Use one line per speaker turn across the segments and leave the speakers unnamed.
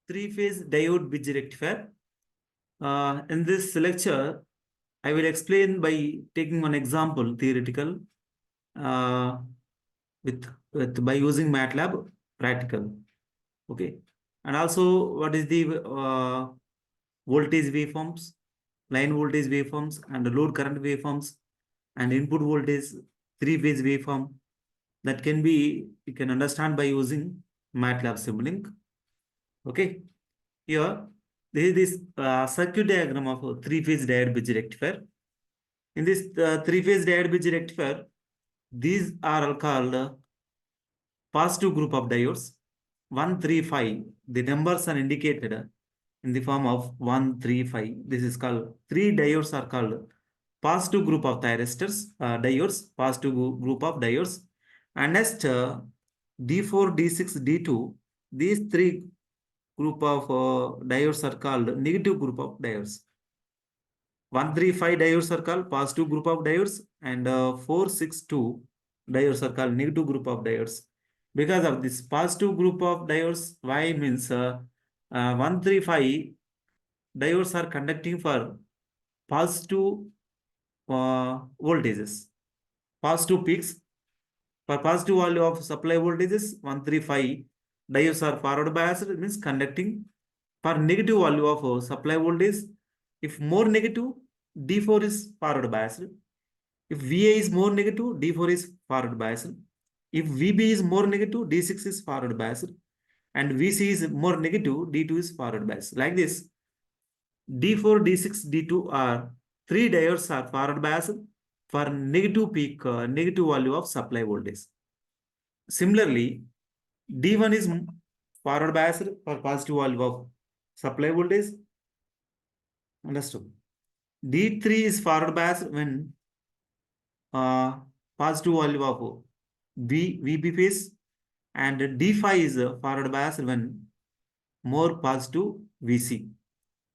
three-phase diode bridge rectifier. In this lecture, I will explain by taking one example theoretical uh, by using MATLAB practical. Okay, and also what is the voltage waveforms, line voltage waveforms, and load current waveforms, and input voltage three-phase waveform that you can understand by using MATLAB-SIMULINK. Okay, here this is this circuit diagram of a three-phase diode bridge rectifier. In this three-phase diode bridge rectifier, these are all called positive group of diodes. 1, 3, 5. The numbers are indicated in the form of 1, 3, 5. This is called three diodes are called positive group of thyristors, diodes, positive group of diodes. And next D4, D6, D2. These three group of diodes are called negative group of diodes. 1, 3, 5 diodes are called positive group of diodes, and 4, 6, 2 diodes are called negative group of diodes. Because of this positive group of diodes, Y means 1, 3, 5 diodes are conducting for positive voltages, positive peaks. For positive value of supply voltages, 1, 3, 5 diodes are forward biased, means conducting. For negative value of supply voltage, if more negative, D4 is forward biased. If VA is more negative, D4 is forward biased. If VB is more negative, D6 is forward biased. And VC is more negative, D2 is forward biased. Like this, D4, D6, D2 are three diodes are forward biased for negative peak, negative value of supply voltage. Similarly, D1 is forward biased for positive value of supply voltage. Understood. D3 is forward biased when positive value of VB phase, and D5 is forward biased when more positive VC.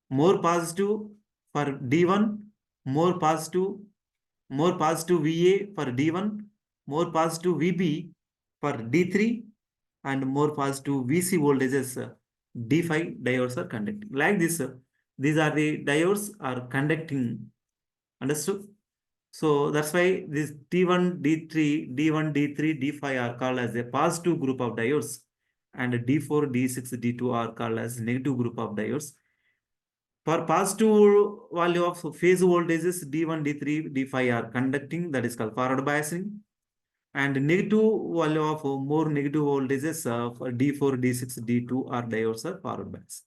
More positive for D1, more positive VA for D1, more positive VB for D3, and more positive VC voltages D5 diodes are conducting. Like this, these are the diodes are conducting. Understood? So that's why this D1, D3, D1, D3, D5 are called as a positive group of diodes, and D4, D6, D2 are called as negative group of diodes. For positive value of phase voltages, D1, D3, D5 are conducting, that is called forward biasing. And negative value of more negative voltages for D4, D6, D2 are diodes are forward biased.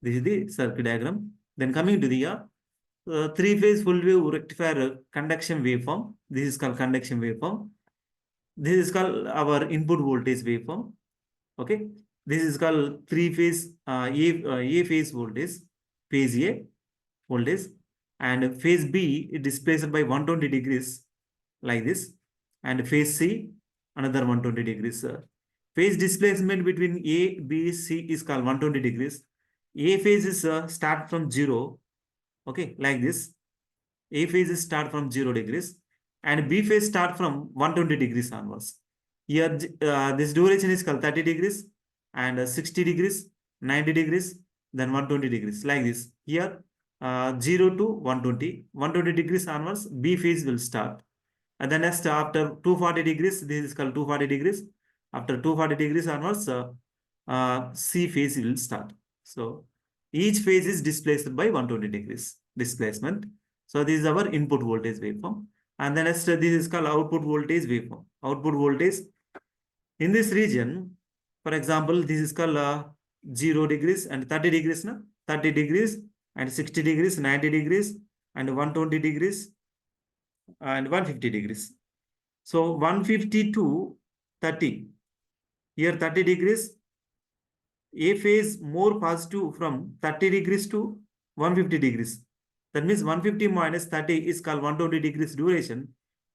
This is the circuit diagram. Then coming to the three-phase full wave rectifier conduction waveform. This is called conduction waveform. This is called our input voltage waveform. Okay. This is called three-phase A phase voltage, phase A voltage, and phase B is displaced by 120 degrees like this, and phase C another 120 degrees. Phase displacement between A, B, C is called 120 degrees. A phase is start from 0. Okay, like this. A phase is start from 0 degrees, and B phase start from 120 degrees onwards. Here, this duration is called 30 degrees, and 60 degrees, 90 degrees, then 120 degrees, like this. Here, 0 to 120, 120 degrees onwards, B phase will start. And then next, after 240 degrees, this is called 240 degrees. After 240 degrees onwards, C phase will start. So, each phase is displaced by 120 degrees displacement. So this is our input voltage waveform. And then next, this is called output voltage waveform. Output voltage in this region, for example, this is called 0 degrees and 30 degrees, 30 degrees and 60 degrees, 90 degrees and 120 degrees and 150 degrees. So 150 to 30. Here 30 degrees. A phase more positive from 30 degrees to 150 degrees. That means 150 minus 30 is called 120 degrees duration.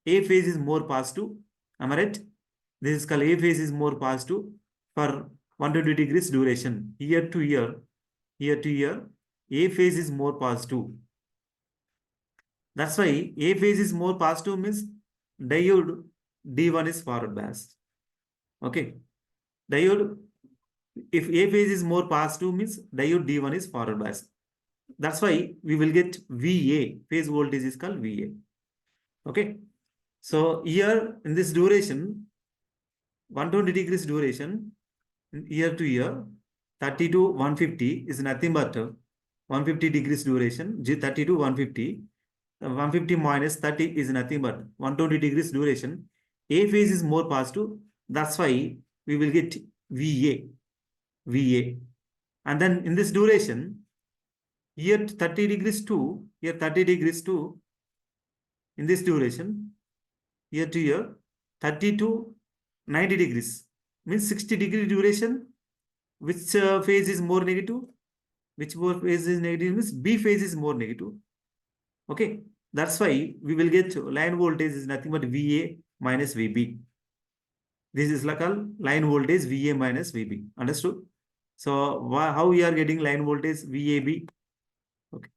A phase is more positive. Am I right? This is called A phase is more positive for 120 degrees duration. Year to year, A phase is more positive. That's why A phase is more positive means diode D1 is forward biased. Okay. Diode If A phase is more positive means diode D1 is forward bias. That's why we will get VA. Phase voltage is called VA. Okay. So here in this duration, 120 degrees duration, year to year, 30 to 150 is nothing but 150 degrees duration, 30 to 150. 150 minus 30 is nothing but 120 degrees duration. A phase is more positive. That's why we will get VA. VA. And then in this duration, here 30 degrees to, here 30 degrees to, in this duration, year to year, 30 to 90 degrees. Means 60 degree duration. Which phase is more negative? Which more phase is negative means B phase is more negative. Okay. That's why we will get line voltage is nothing but VA minus VB. This is like a line voltage VA minus VB. Understood? So how we are getting line voltage VAB? Okay.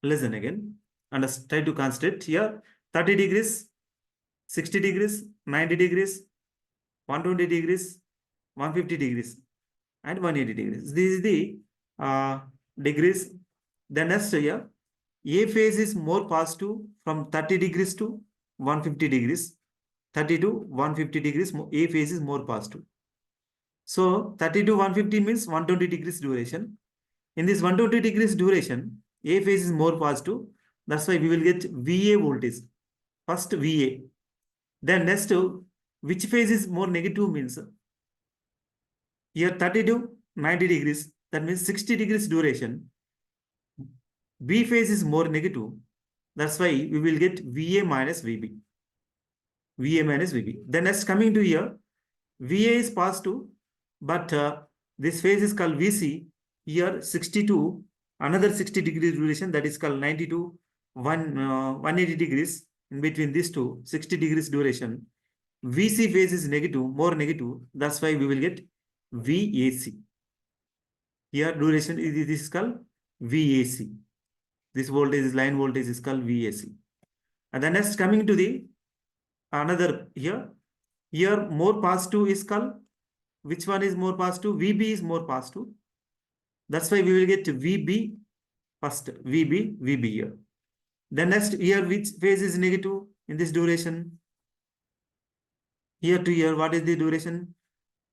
Listen again. And try to concentrate here. 30 degrees, 60 degrees, 90 degrees, 120 degrees, 150 degrees, and 180 degrees. This is the degrees. The next here, A phase is more positive from 30 degrees to 150 degrees. 30 to 150 degrees, A phase is more positive. So 30 to 150 means 120 degrees duration. In this 120 degrees duration, A phase is more positive. That's why we will get VA voltage. First VA. Then next, which phase is more negative means here 30 to 90 degrees. That means 60 degrees duration. B phase is more negative. That's why we will get VA minus VB. VA minus VB. Then next coming to here, VA is positive, but this phase is called VC. Here 62, another 60 degree duration, that is called 90 to 180 degrees. In between these two, 60 degrees duration. VC phase is negative, more negative. That's why we will get VAC. Here duration is this is called VAC. This voltage is line voltage is called VAC. And then next coming to the another here. Here more positive is called, which one is more positive? VB is more positive. That's why we will get VB first. VB here. Then next here, which phase is negative in this duration? Here to here, what is the duration?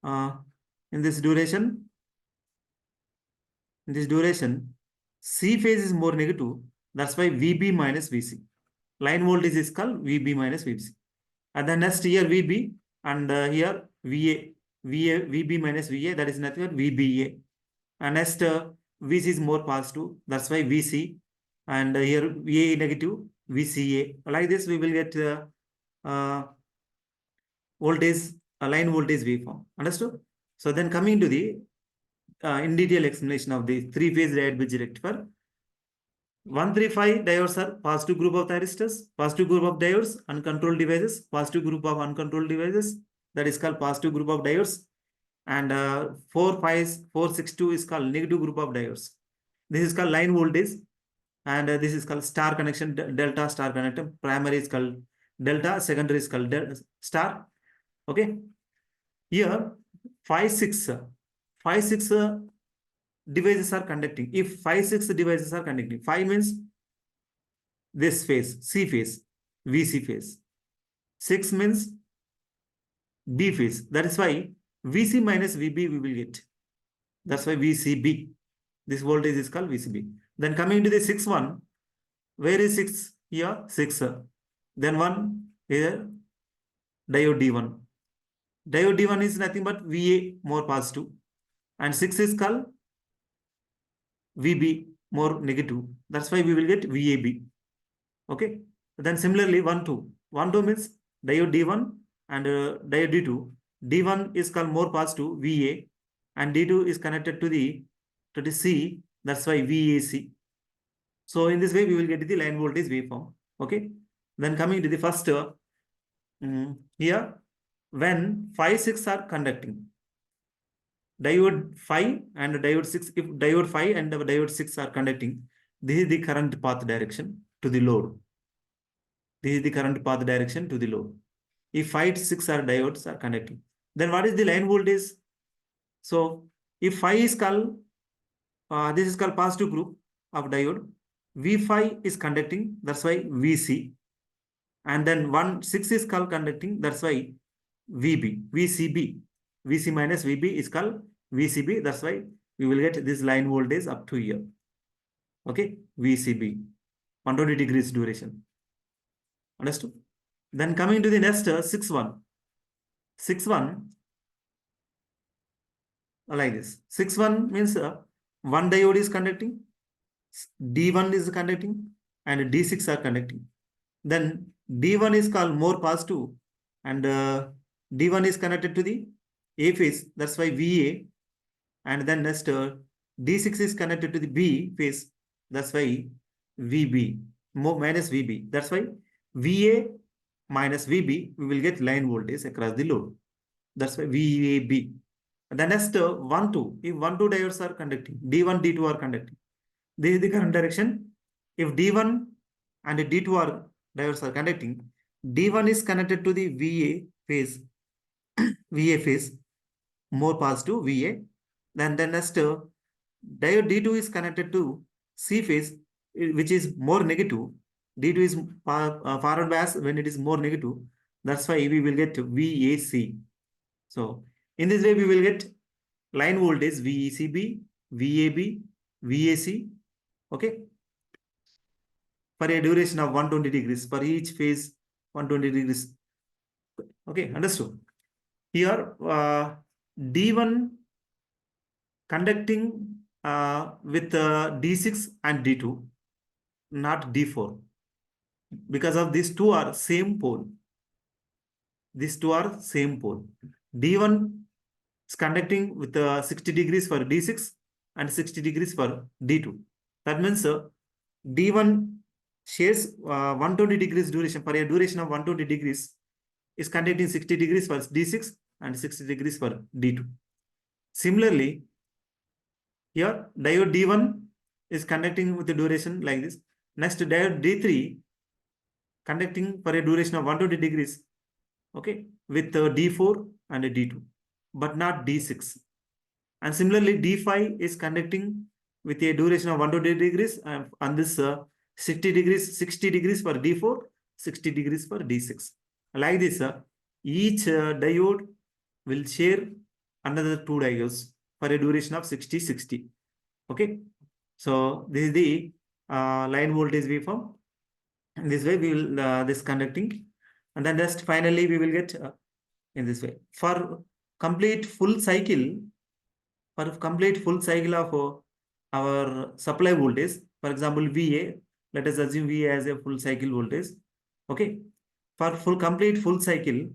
In this duration, C phase is more negative. That's why VB minus VC. Line voltage is called VB minus VC. And then next here VB, and here VB minus VA, that is nothing but VBA. And next VC is more positive, that's why VC. And here VA negative, VCA. Like this we will get voltage, line voltage waveform. Understood? So then coming to the in detail explanation of the three-phase diode bridge rectifier. 135 diodes are positive group of thyristors, positive group of diodes, uncontrolled devices, positive group of uncontrolled devices, that is called positive group of diodes. And 462 is called negative group of diodes. This is called line voltage, and this is called star connection, delta star connector. Primary is called delta, secondary is called star. Okay. Here 5, 6 devices are conducting. If 5, 6 devices are conducting, 5 means this phase, C phase, VC phase. 6 means B phase. That is why VC minus VB we will get. That's why VCB. This voltage is called VCB. Then coming to the 6 one, where is 6? Here 6. Then 1 here, diode D1. Diode D1 is nothing but VA more positive. And 6 is called VB more negative. That's why we will get VAB. Okay. Then similarly 1, 2. 1, 2 means diode D1 and diode D2. D1 is called more positive, VA, and D2 is connected to the C. That's why VAC. So in this way we will get the line voltage waveform. Okay. Then coming to the first here, when 5, 6 are conducting, diode 5 and diode 6, if diode 5 and diode 6 are conducting, this is the current path direction to the load. This is the current path direction to the load. If 5, 6 are diodes are conducting, then what is the line voltage? So if phi is called, this is called positive group of diode. V5 is conducting, that's why Vc. And then 6 is called conducting, that's why VCB. Vc minus Vb is called VCB, that's why we will get this line voltage up to here. Okay, VCB, 120 degrees duration. Understood? Then coming to the next 6-1. 6-1, like this. 6-1 means one diode is conducting, D1 is conducting, and D6 are conducting. Then D1 is called more positive, and D1 is connected to the A phase, that's why VA. And then next D6 is connected to the B phase, that's why VB, more minus VB. That's why VA minus VB, we will get line voltage across the load. That's why VAB. The next 1, 2, if 1, 2 diodes are conducting, D1, D2 are conducting. This is the current direction. If D1 and D2 are diodes are conducting, D1 is connected to the VA phase, VA phase, more positive VA. Then the next diode D2 is connected to C phase, which is more negative. D2 is forward bias when it is more negative. That's why we will get VAC. So in this way, we will get line voltage VECB, VAB, VAC. Okay. For a duration of 120 degrees, for each phase 120 degrees. Okay, understood. Here D1 conducting with D6 and D2, not D4. Because of these two are same pole. These two are same pole. D1 is conducting with 60 degrees for D6 and 60 degrees for D2. That means D1 shares 120 degrees duration. For a duration of 120 degrees is conducting 60 degrees for D6 and 60 degrees for D2. Similarly, here diode D1 is conducting with the duration like this. Next diode D3 conducting for a duration of 120 degrees, okay, with D4 and D2, but not D6. And similarly, D5 is conducting with a duration of 120 degrees and this 60 degrees for D4, 60 degrees for D6. Like this, each diode will share another two diodes for a duration of 60. Okay. So this is the line voltage waveform. In this way, we will this conducting, and then just finally we will get in this way. For complete full cycle of our supply voltage, for example, VA, let us assume VA as a full cycle voltage. Okay. For complete full cycle,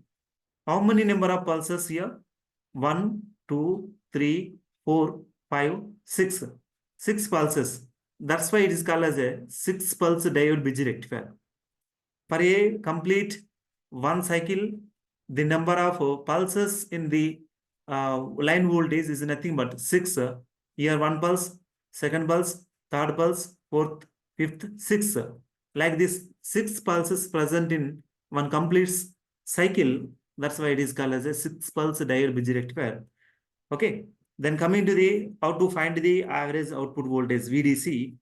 how many number of pulses here? 1, 2, 3, 4, 5, 6. 6 pulses. That's why it is called as a 6 pulse diode bridge rectifier. For a complete one cycle, the number of pulses in the line voltage is nothing but 6. Here 1 pulse, 2nd pulse, 3rd pulse, 4th, 5th, 6th. Like this, 6 pulses present in one complete cycle. That's why it is called as a 6 pulse diode bridge rectifier. Okay. Then coming to the how to find the average output voltage VDC,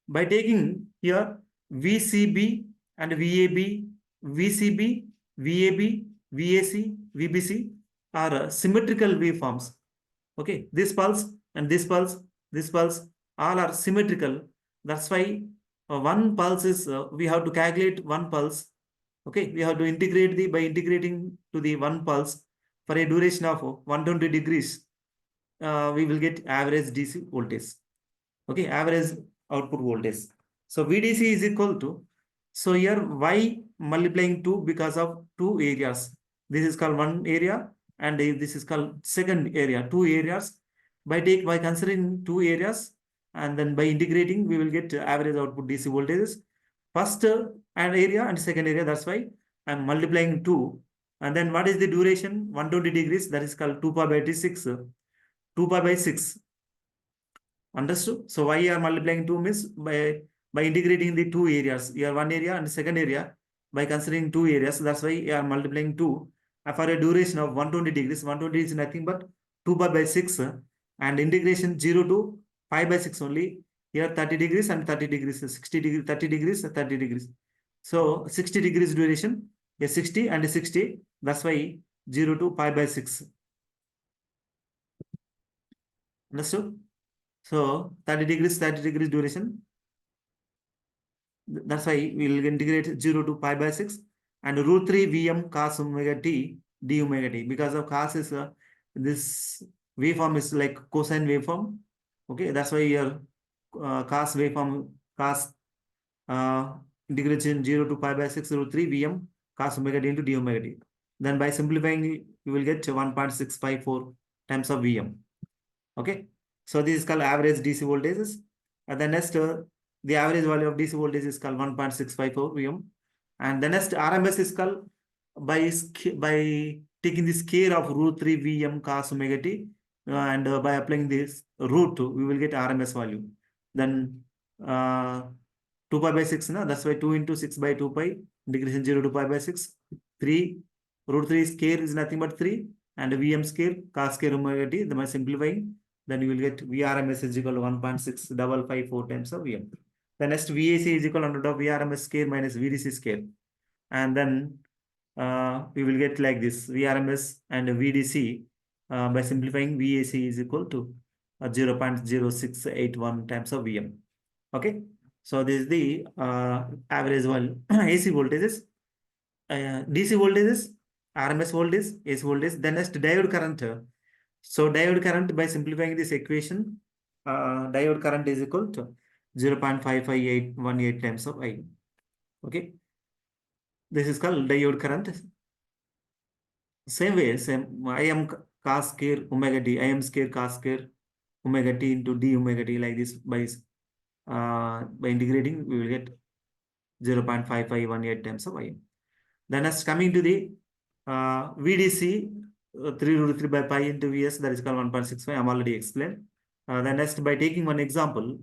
by taking here VCB and VAB, VCB, VAB, VAC, VBC are symmetrical waveforms. Okay, this pulse and this pulse, all are symmetrical. That's why one pulse is we have to calculate one pulse. Okay, we have to integrate by integrating to the one pulse for a duration of 120 degrees. We will get average DC voltage. Okay, average output voltage. So VDC is equal to, so here Y multiplying 2 because of 2 areas. This is called one area and this is called second area, 2 areas. By considering 2 areas and then by integrating, we will get average output DC voltages. First area and second area, that's why I'm multiplying 2. And then what is the duration? 120 degrees, that is called 2 pi by 6. 2 pi by 6. Understood? So why you are multiplying 2 means by integrating the 2 areas. You have one area and second area by considering 2 areas. That's why you are multiplying 2 for a duration of 120 degrees. 120 is nothing but 2 pi by 6 and integration 0 to pi by 6 only. Here 30 degrees and 30 degrees, 60 degrees, 30 degrees, 30 degrees. So 60 degrees duration, a 60 and a 60. That's why 0 to pi by 6. Understood? So 30 degrees duration. That's why we will integrate 0 to pi by 6 and root 3 Vm cos omega t d omega t. Because of cos is this waveform is like cosine waveform. Okay, that's why here cos waveform, cos integration 0 to pi by 6 root 3 Vm cos omega t into d omega t. Then by simplifying, you will get 1.654 times of Vm. Okay, so this is called average DC voltages. And the next, the average value of DC voltage is called 1.654 Vm. And the next RMS is called by taking the square of root 3 Vm cos omega t and by applying this root 2, we will get RMS value. Then 2 pi by 6, na? That's why 2 into 6 by 2 pi, integration 0 to pi by 6, 3, root 3 square is nothing but 3, and Vm square, cos square omega t, then by simplifying, then you will get VRMS is equal to 1.6554 times of Vm. The next VAC is equal to under of VRMS square minus VDC square. And then we will get like this, VRMS and VDC, by simplifying VAC is equal to 0.0681 times of Vm. Okay. So this is the average one. AC voltages, DC voltages, RMS voltage, AC voltage. Then next diode current. So diode current, by simplifying this equation, diode current is equal to 0.55818 times of I. Okay. This is called diode current. Same way, same I am cos square omega t, I am square cos square omega t into d omega t, like this. By integrating, we will get 0.5518 times of I. Then as coming to the VDC, 3 root 3 by pi into Vs, that is called 1.65. I'm already explained. Then next, by taking one example,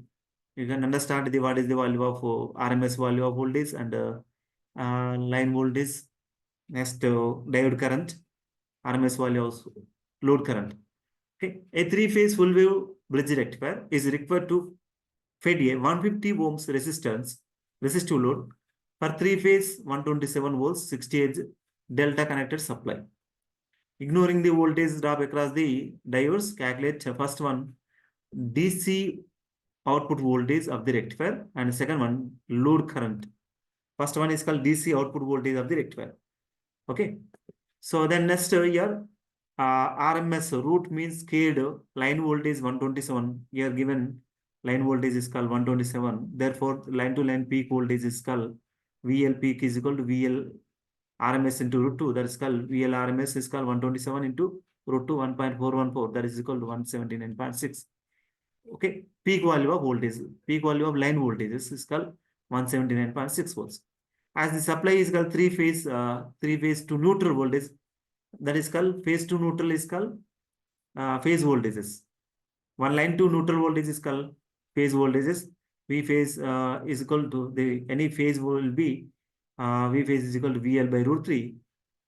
you can understand what is the value of RMS value of voltage and line voltage. Next, diode current, RMS value of load current. Okay, a 3-phase full wave bridge rectifier is required to feed a 150 ohms resistive load for 3-phase 127 volts 60Hz delta connected supply. Ignoring the voltage drop across the diodes, calculate first one DC output voltage of the rectifier and second one load current. First one is called DC output voltage of the rectifier. Okay. So then next here, RMS root means squared line voltage 127. Here given line voltage is called 127. Therefore, line to line peak voltage is called VL peak is equal to VL RMS into root 2. That is called VL RMS is called 127 into root 2 1.414. That is equal to 179.6. Okay. Peak value of voltage, peak value of line voltages is called 179.6 volts. As the supply is called three phase to neutral voltage, that is called phase to neutral is called phase voltages. One line to neutral voltage is called phase voltages. V phase is equal to the any phase will be V phase is equal to VL by root 3.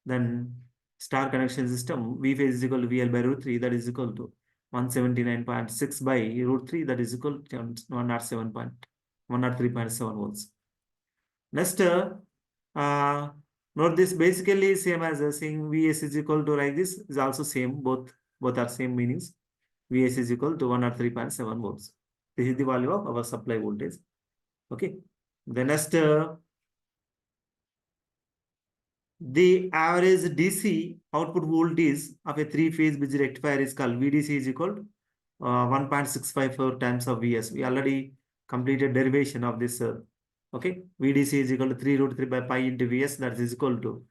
Then star connection system, V phase is equal to VL by root 3, that is equal to 179.6 by root 3, that is equal to 103.7 volts. Next, note this basically same as saying Vs is equal to like this is also same, both are same meanings. Vs is equal to 103.7 volts. This is the value of our supply voltage. Okay. The next, the average DC output voltage of a 3-phase bridge rectifier is called VDC is equal to 1.654 times of Vs. We already completed derivation of this. Okay, VDC is equal to 3 root 3 by pi into Vs. That is equal to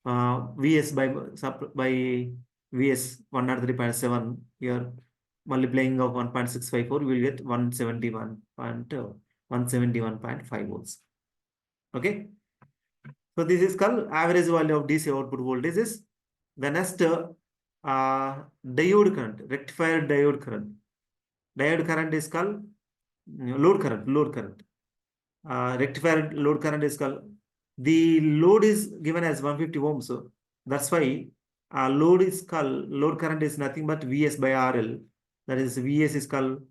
Vs by Vs 103.7. Here multiplying of 1.654, we will get 171.5 volts. Okay. So this is called average value of DC output voltages. The next, diode current, rectifier diode current. Diode current is called load current. Rectifier load current is called, the load is given as 150 ohms. So that's why load current is nothing but Vs by RL. That is Vs is called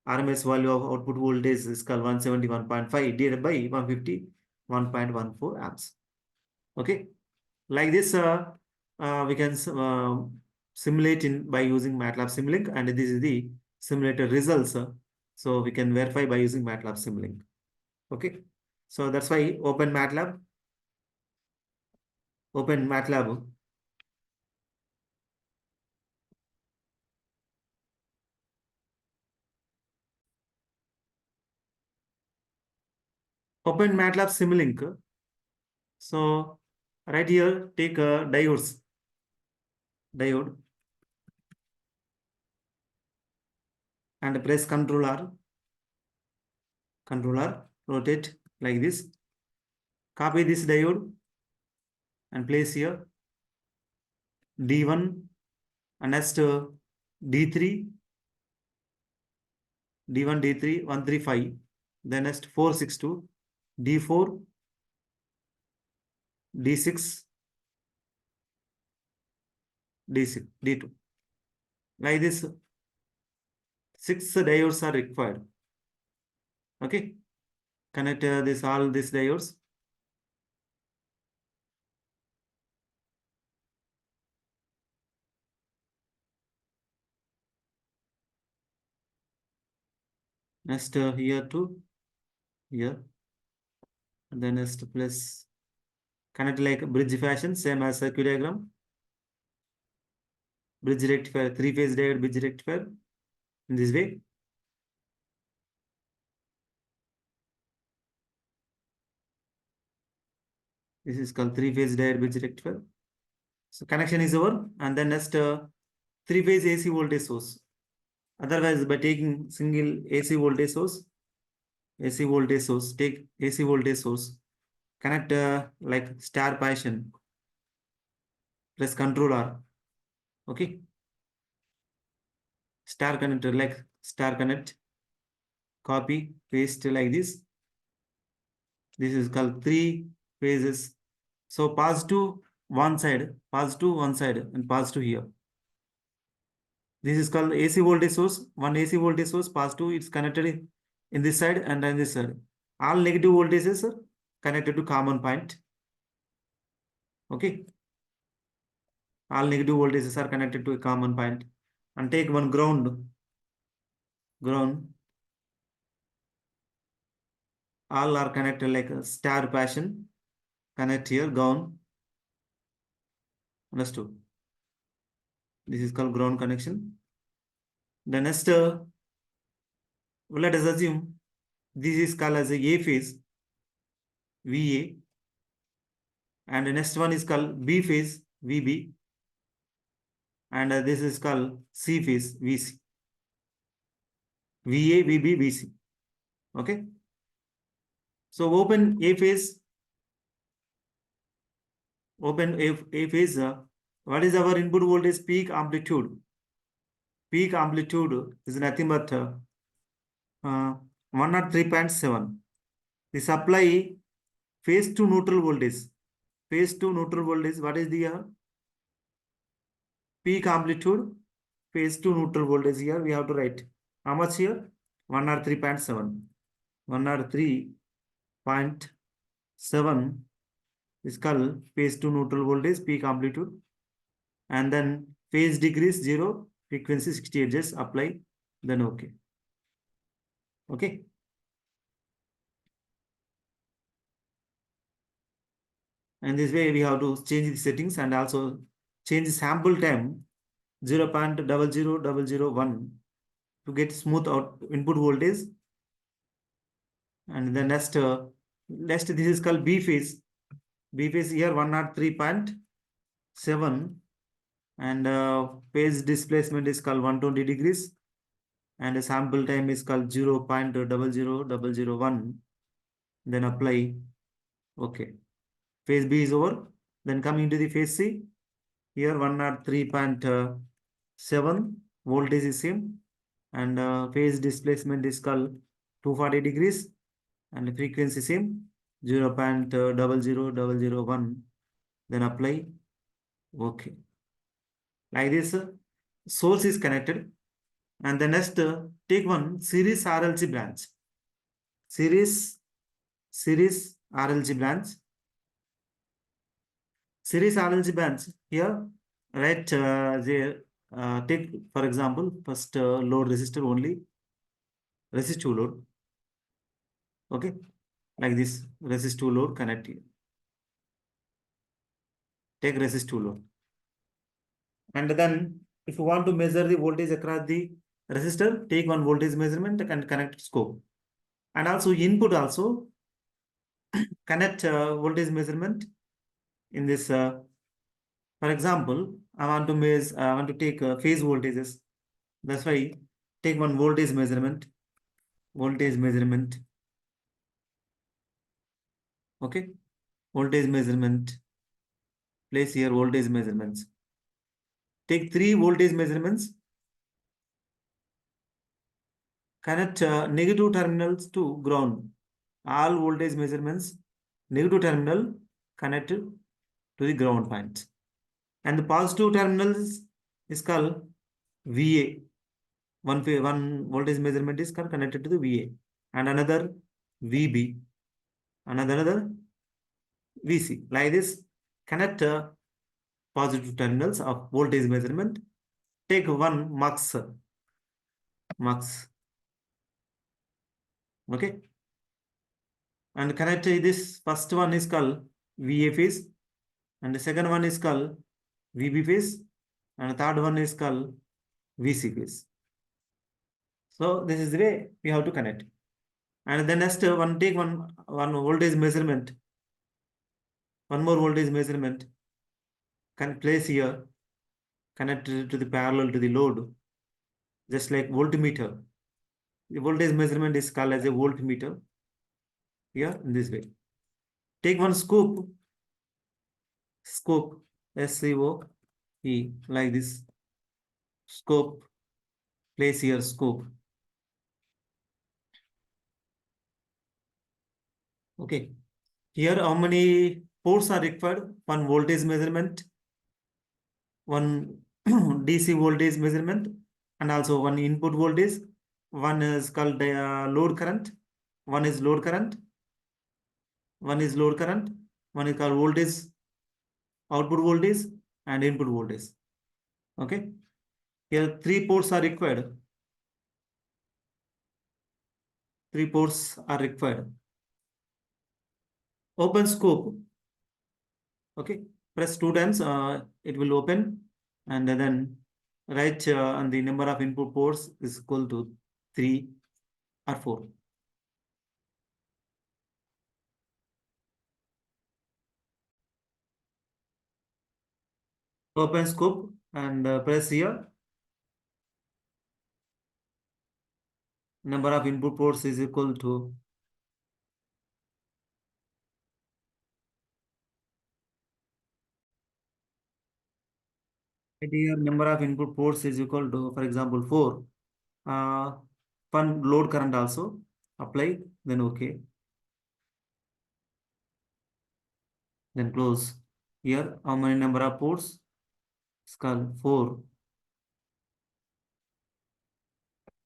RMS value of output voltage is called 171.5 divided by 150, 1.14 amps. Okay, like this we can simulate in by using MATLAB-SIMULINK, and this is the simulated results. So we can verify by using MATLAB-SIMULINK. Okay, so that's why open MATLAB. Open MATLAB. Open MATLAB-SIMULINK. So right here, take diode, and press controller, rotate like this. Copy this diode and place here. D1 and next D3, D1, D3, 135. Then next 462, D4, D6, D6, D2. Like this, 6 diodes are required. Okay, connect all these diodes. Next here to here, and then next plus connect like bridge fashion, same as circuit diagram. Bridge rectifier, 3-phase diode bridge rectifier in this way. This is called 3-phase diode bridge rectifier. So connection is over, and then next 3-phase AC voltage source. Otherwise, by taking single AC voltage source, take AC voltage source, connect like star passion, press controller. Okay, star connector like star connect, copy, paste like this. This is called 3 phases. So positive one side, and positive here. This is called AC voltage source. One AC voltage source, positive, it's connected in this side and on this side. All negative voltages are connected to common point. Okay. All negative voltages are connected to a common point. And take one ground. All are connected like a star passion. Connect here, ground. Understood. This is called ground connection. The next, let us assume this is called as a phase, VA. And the next one is called B phase, VB. And this is called C phase, VC. VA, VB, VC. Okay. So open A phase. Open A phase. What is our input voltage? Peak amplitude. Peak amplitude is nothing but 103.7. The supply phase to neutral voltage. Phase to neutral voltage. What is the peak amplitude? Phase to neutral voltage here. We have to write how much here? 103.7. 103.7 is called phase to neutral voltage, peak amplitude. And then phase decrease 0, frequency 60 Hz, apply, then okay. Okay. And this way we have to change the settings and also change the sample time 0.00001 to get smooth out input voltage. And the next this is called B phase. B phase here 103.7, and phase displacement is called 120 degrees, and the sample time is called 0.00001. Then apply. Okay. Phase B is over. Then coming to the phase C. Here 103.7 voltage is same, and phase displacement is called 240 degrees, and the frequency same 0.00001. Then apply. Okay. Like this, source is connected. And the next, take one series RLC branch. Series RLC branch. Series RLC branch. Here, write take for example, first load resistor only. Resistive load. Okay. Like this, resistive load connect here. Take resistive load. And then if you want to measure the voltage across the resistor, take one voltage measurement and connect scope. And also input also connect voltage measurement in this. For example, I want to take phase voltages. That's why take one voltage measurement. Voltage measurement. Okay. Voltage measurement. Place here voltage measurements. Take 3 voltage measurements. Connect negative terminals to ground. All voltage measurements, negative terminal connected to the ground point. And the positive terminals is called VA. One voltage measurement is connected to the VA. And another VB. Another VC. Like this, connect positive terminals of voltage measurement. Take one mux. Mux. Okay. And connect this. First one is called VA phase. And the second one is called VB phase. And the third one is called VC phase. So this is the way we have to connect. And then next one, take one voltage measurement. One more voltage measurement. Can place here, connected to the parallel to the load, just like voltmeter. The voltage measurement is called as a voltmeter. Here in this way. Take one scope, SCOPE, like this. Scope, place here scope. Okay. Here how many ports are required? One voltage measurement, one DC voltage measurement, and also one input voltage. One is called load current. One is load current. One is load current. One is called voltage, output voltage, and input voltage. Okay. Here 3 ports are required. 3 ports are required. Open scope. Okay. Press 2 times. It will open, and then write on the number of input ports is equal to 3 or 4. Open scope and press here. Number of input ports is equal to here number of input ports is equal to, for example, 4. One load current also apply, then okay. Then close. Here how many number of ports? It's called 4.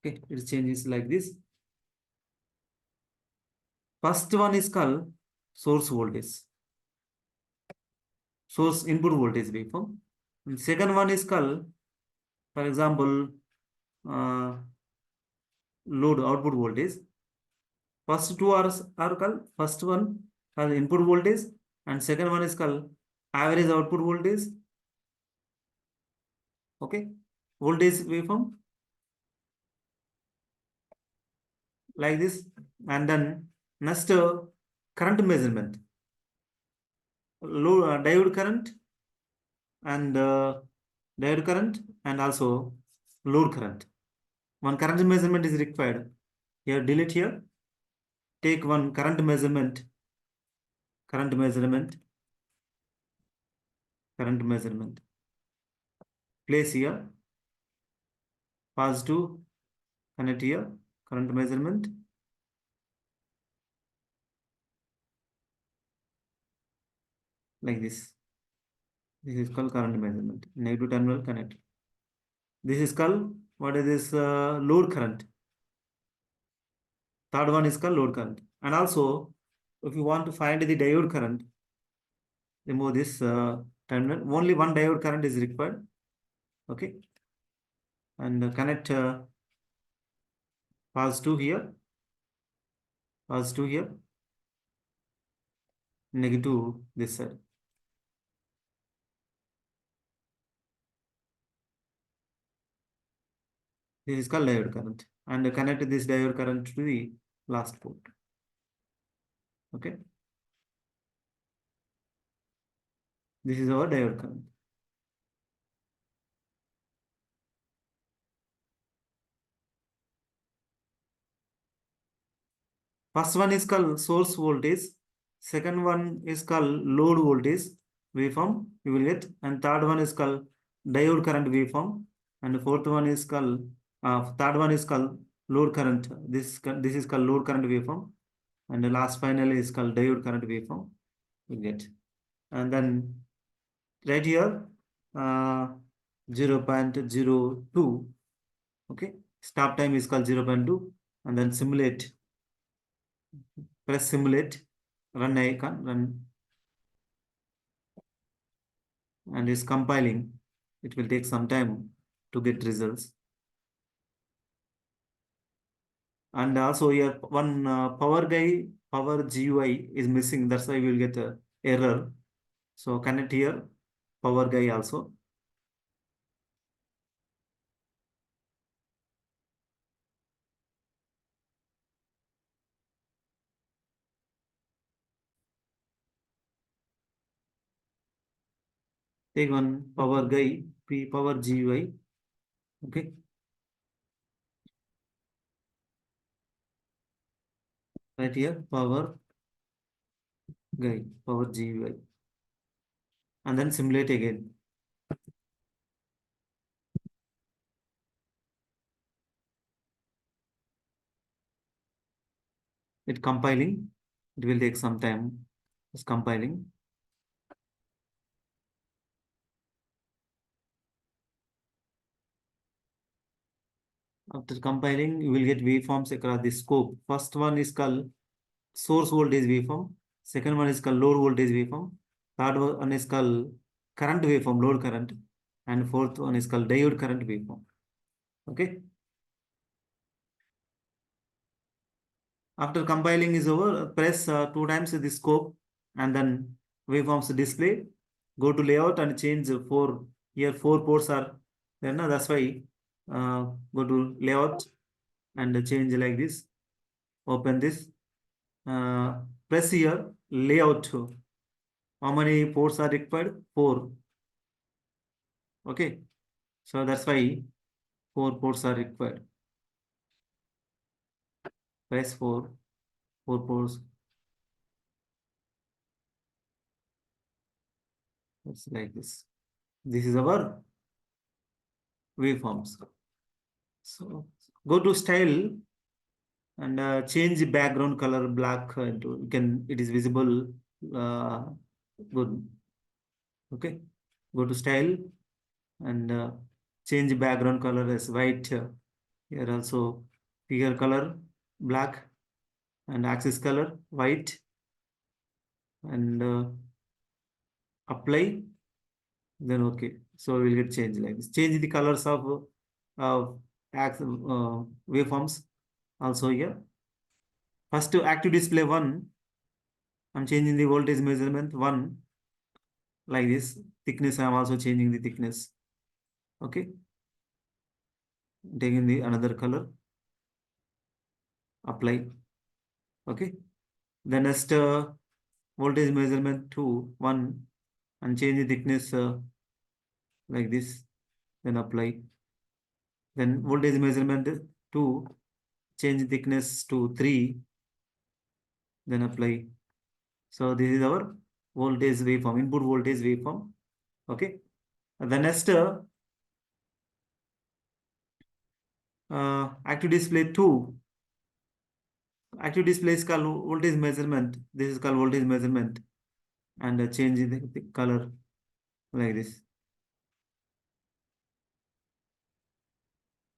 Okay, it changes like this. First one is called source voltage. Source input voltage waveform. And second one is called, for example, load output voltage. First two are called, first one called input voltage, and second one is called average output voltage. Okay, voltage waveform like this. And then next current measurement, low and diode current and also load current. One current measurement is required. Here delete here. Take one current measurement. Current measurement. Place here. Positive. Connect here. Current measurement. Like this. This is called current measurement. Negative terminal connect. This is called, what is this, load current. Third one is called load current. And also, if you want to find the diode current, remove this terminal. Only one diode current is required. Okay. And connect positive here, positive here, negative this side. This is called diode current. And connect this diode current to the last port. Okay. This is our diode current. First one is called source voltage. Second one is called load voltage waveform you will get. And third one is called diode current waveform. And fourth one is called, third one is called load current. This is called load current waveform. And the last final is called diode current waveform you get. And then right here, 0.02. Okay. Stop time is called 0.2. And then simulate. Press simulate, run icon, run, and is compiling. It will take some time to get results. And also here one power GUI is missing. That's why we will get a error. So connect here, power guy also. Take one power guy, power GUI. Okay. Right here, power guy, power GUI. And then simulate again. It compiling. It will take some time. It's compiling. After compiling, you will get waveforms across the scope. First one is called source voltage waveform. Second one is called load voltage waveform. Third one is called current waveform, load current. And fourth one is called diode current waveform. Okay. After compiling is over, press 2 times the scope and then waveforms display. Go to layout and change four. Here 4 ports are there. Now that's why go to layout and change like this. Open this. Press here layout. How many ports are required? 4. Okay. So that's why 4 ports are required. Press 4 ports. It's like this. This is our waveforms. So go to style and change the background color black into, it is visible. Good. Okay. Go to style and change the background color as white. Here also figure color black and axis color white, and apply, then okay. So we'll get change like this. Change the colors of waveforms also here. First to active display 1, I'm changing the voltage measurement 1 like this. Thickness, I'm also changing the thickness. Okay. Taking the another color, apply. Okay. The next voltage measurement 2, 1, and change the thickness like this, then apply. Then voltage measurement 2, change the thickness to 3, then apply. So this is our voltage waveform, input voltage waveform. Okay. The next active display 2. Active display is called voltage measurement. This is called voltage measurement, and change the color like this.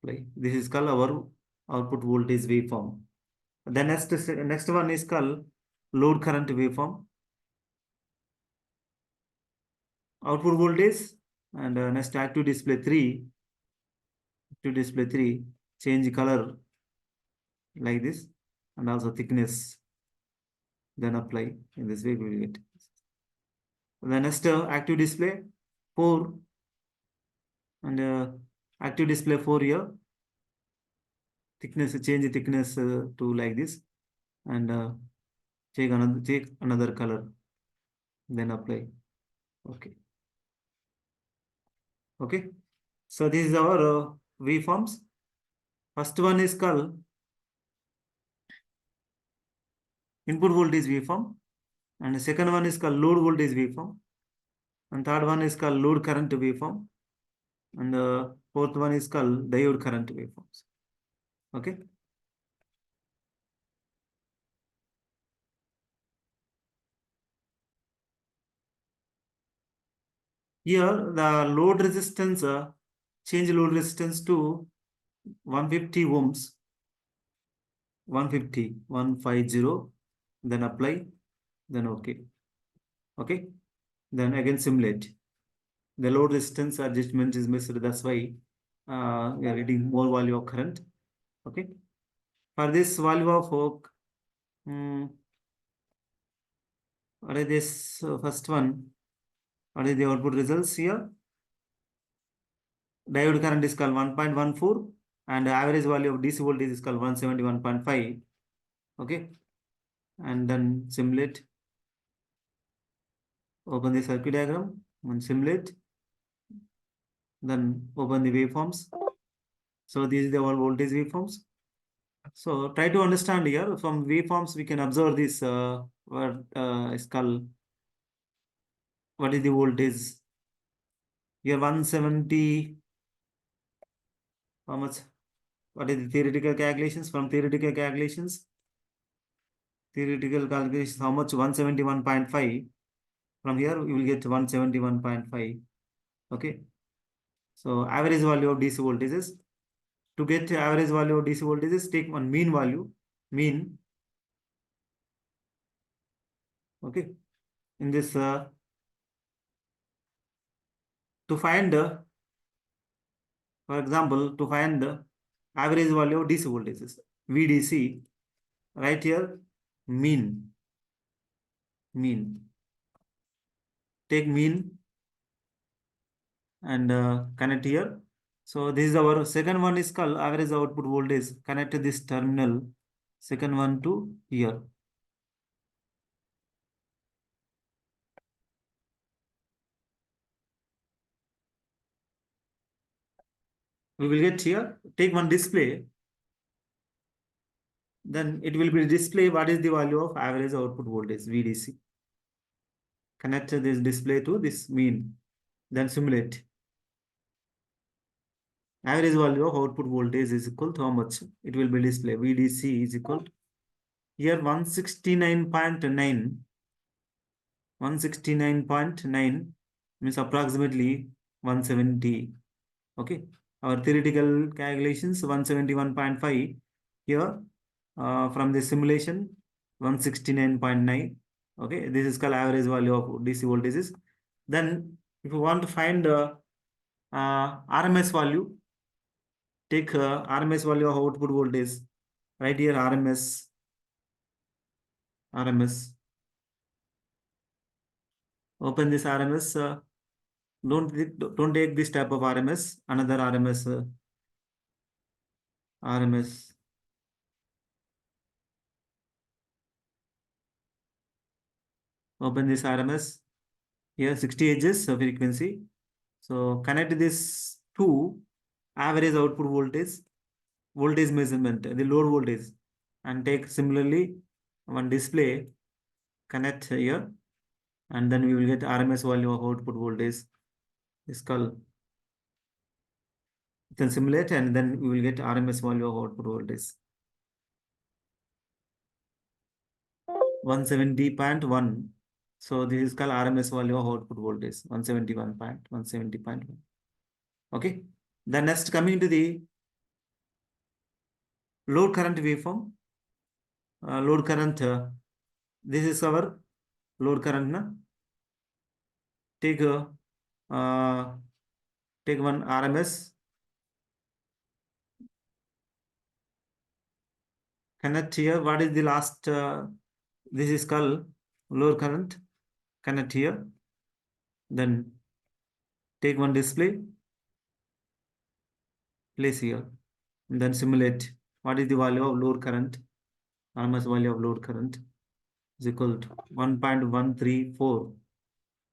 Like this is called our output voltage waveform. The next one is called load current waveform. Output voltage and next active display 3. Active display 3 change color like this and also thickness. Then apply in this way we will get. The next active display 4 and active display 4 here. Thickness change the thickness to like this and take another color. Then apply. Okay. Okay. So this is our waveforms. First one is called input voltage waveform, and the second one is called load voltage waveform, and third one is called load current waveform, and the fourth one is called diode current waveforms. Okay. Here the load resistance change load resistance to 150 ohms, 150, then apply, then okay. Okay. Then again simulate. The load resistance adjustment is missed. That's why we are getting more value of current. Okay. For this value of what is this first one? What is the output results here? Diode current is called 1.14 and average value of DC voltage is called 171.5. Okay. And then simulate. Open the circuit diagram and simulate. Then open the waveforms. So these are the all voltage waveforms. So try to understand here from waveforms we can observe this what is called what is the voltage here 170 how much what is the theoretical calculations from theoretical calculations how much 171.5 from here we will get 171.5. Okay, so average value of DC voltages to get average value of DC voltages take one mean value mean. Okay, in this to find for example, to find the average value of DC voltages, VDC, right here, mean. Take mean and connect here. So this is our second one is called average output voltage. Connect this terminal, second one to here. We will get here, take one display, then it will be display what is the value of average output voltage, VDC. Connect this display to this mean, then simulate. Average value of output voltage is equal to how much? It will be display. VDC is equal to here 169.9. 169.9 means approximately 170. Okay. Our theoretical calculations 171.5. Here from the simulation 169.9. Okay. This is called average value of DC voltages. Then if you want to find RMS value, take RMS value of output voltage. Right here RMS. Open this RMS. Don't take this type of RMS. Another RMS. Open this RMS. Here 60 Hz frequency. So connect this to average output voltage measurement, the load voltage, and take similarly one display, connect here, and then we will get RMS value of output voltage. Is called. Then simulate, and then we will get RMS value of output voltage. 170.1. So this is called RMS value of output voltage 170.1. Okay. Then next coming to the load current waveform. Load current. This is our load current. Na? Take uh, take one RMS. Connect here. What is the last? This is called load current. Connect here. Then take one display. Place here. And then simulate. What is the value of load current? RMS value of load current is equal to 1.134.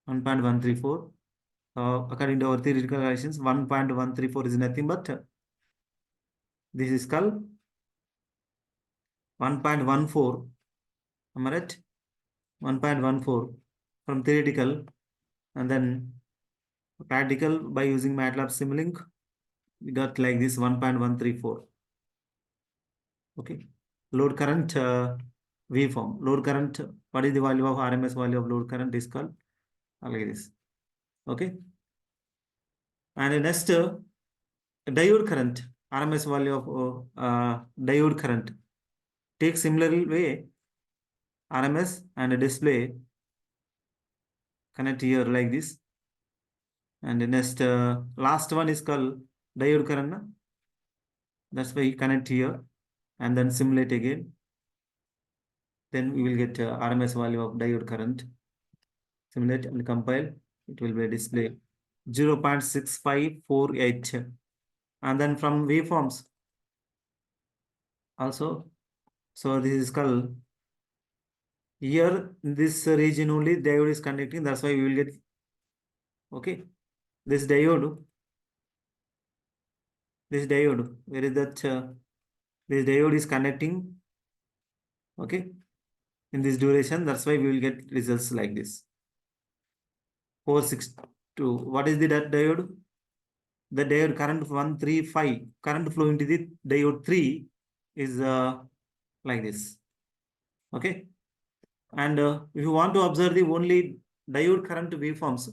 1.134. According to our theoretical calculations, 1.134 is nothing but this is called 1.14. Am I right? 1.14 from theoretical, and then practical by using MATLAB-SIMULINK, we got like this 1.134. Okay. Load current waveform. Load current, what is the value of RMS value of load current is called like this. Okay. And the next diode current, RMS value of diode current. Take similar way RMS and a display, connect here like this. And the next last one is called diode current. Na? That's why you connect here and then simulate again. Then we will get RMS value of diode current. Simulate and compile. It will be a display 0.6548. And then from waveforms also. So this is called here in this region only diode is conducting. That's why we will get okay. This diode, where is that? This diode is connecting. Okay, in this duration. That's why we will get results like this. 462. What is the that diode? The diode current 135. Current flow into the diode 3 is like this. Okay. And if you want to observe the only diode current waveforms,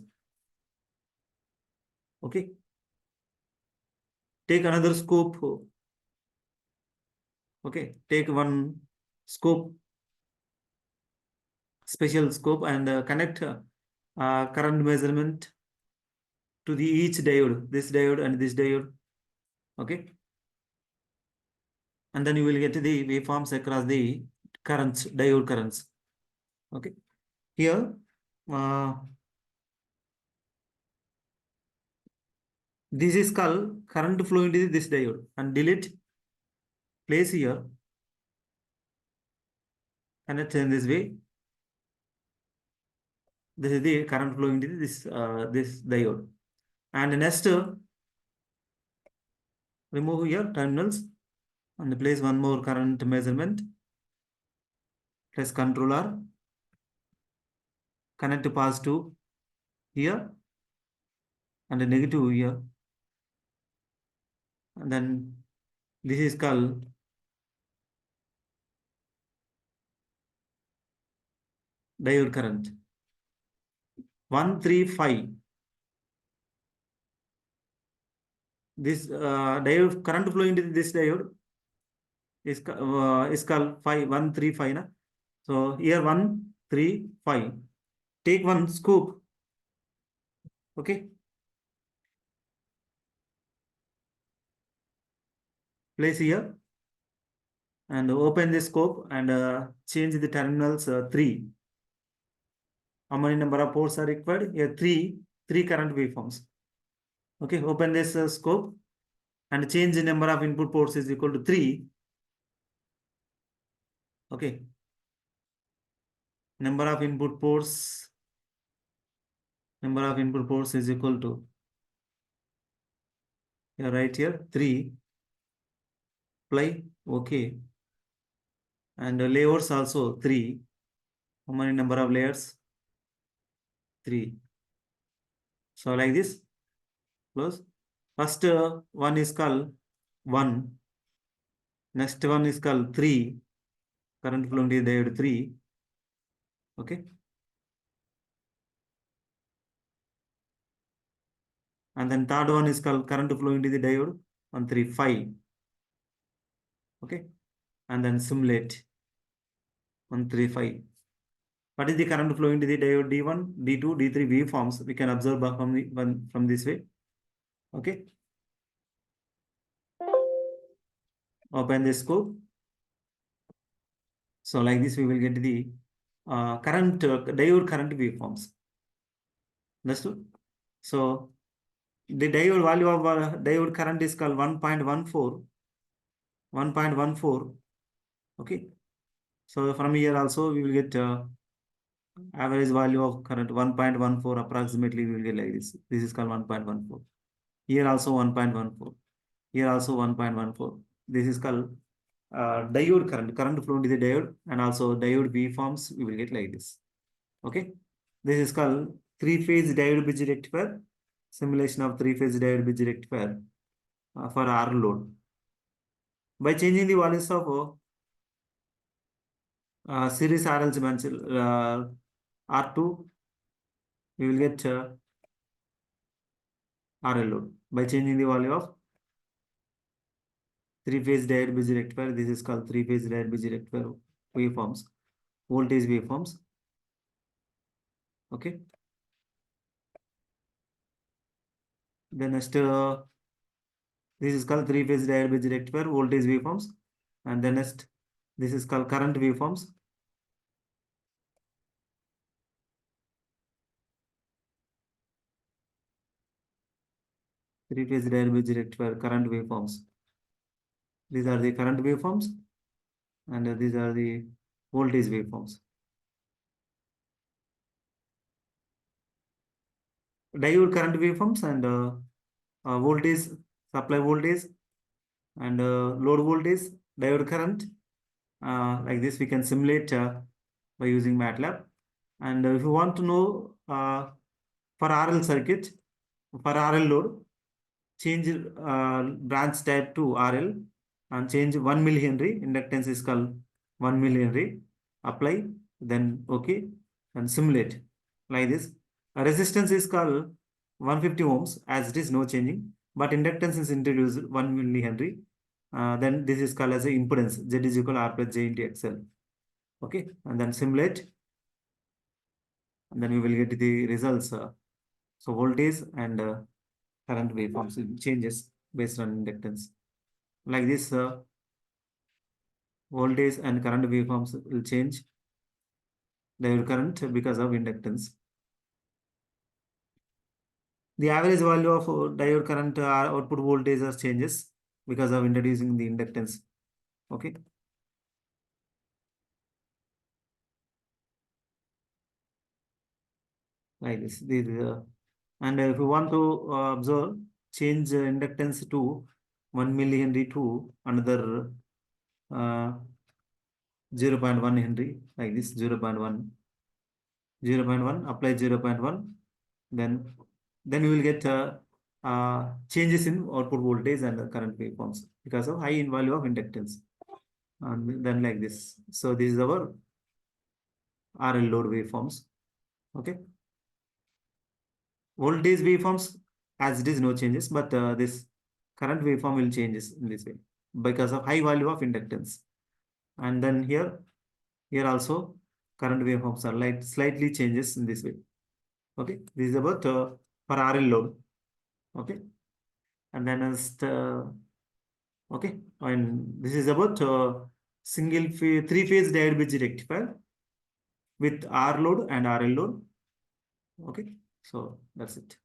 okay, take another scope. Okay, take one scope, special scope, and connect current measurement to the each diode, this diode and this diode. Okay, and then you will get the waveforms across the currents, diode currents. Okay, here this is called current flow into this diode, and delete, place here, connect in this way. This is the current flow into this this diode. And next, remove here terminals and place one more current measurement. Press controller, connect to positive here and a negative here. And then this is called diode current 135. This diode current flow into this diode is called 135. Na? So here 135. Take one scoop. Okay. Place here and open the scope and change the terminals 3. How many number of ports are required? Here three current waveforms. Okay, open this scope and change the number of input ports is equal to 3. Okay. Number of input ports is equal to, here right here 3. Apply. Okay. And layers also 3. How many number of layers? 3. So like this. Close. First one is called 1. Next one is called 3. Current flow into diode 3. Okay. And then third one is called current flow into the diode 135. Okay. And then simulate 135. What is the current flow into the diode D1, D2, D3 waveforms? We can observe from this way. Okay. Open the scope. So like this, we will get the diode current waveforms. Understood? So the diode value of diode current is called 1.14. 1.14. Okay. So from here also we will get average value of current 1.14 approximately. We will get like this. This is called 1.14. Here also 1.14. Here also 1.14. This is called diode current flow into the diode, and also diode waveforms we will get like this. Okay. This is called three-phase diode bridge rectifier. Simulation of three-phase diode bridge rectifier for R load. By changing the values of series RL R2, we will get RL load. By changing the value of three-phase diode bridge rectifier, this is called three-phase diode bridge rectifier waveforms, voltage waveforms. Okay. Then next, this is called three-phase diode bridge rectifier voltage waveforms, and then next, this is called current waveforms. Three-phase diode bridge rectifier current waveforms. These are the current waveforms, and these are the voltage waveforms. Diode current waveforms and voltage, supply voltage, and load voltage, diode current. Like this, we can simulate by using MATLAB. And if you want to know for RL circuit, for RL load, change branch type to RL and change 1 millihenry. Inductance is called 1 millihenry. Apply, then okay, and simulate like this. Resistance is called 150 ohms, as it is no changing, but inductance is introduced 1 millihenry. Then this is called as a impedance. Z is equal to R plus J into XL. Okay, and then simulate, and then we will get the results. So voltage and current waveforms changes based on inductance. Like this, voltage and current waveforms will change diode current because of inductance. The average value of diode current output voltage changes because of introducing the inductance. Okay. Like this. And if you want to observe, change inductance to 1 millihenry to another 0.1 henry, like this 0.1, 0.1, apply 0.1, then we will get changes in output voltage and the current waveforms because of high in value of inductance. And then like this. So this is our RL load waveforms. Okay. Voltage waveforms, as it is, no changes, but this current waveform will changes in this way because of high value of inductance. And then here also current waveforms are like slightly changes in this way. Okay, this is about for RL load. Okay, and then as okay, and this is about single phase, three-phase diode bridge rectifier with R load and RL load. Okay, so that's it.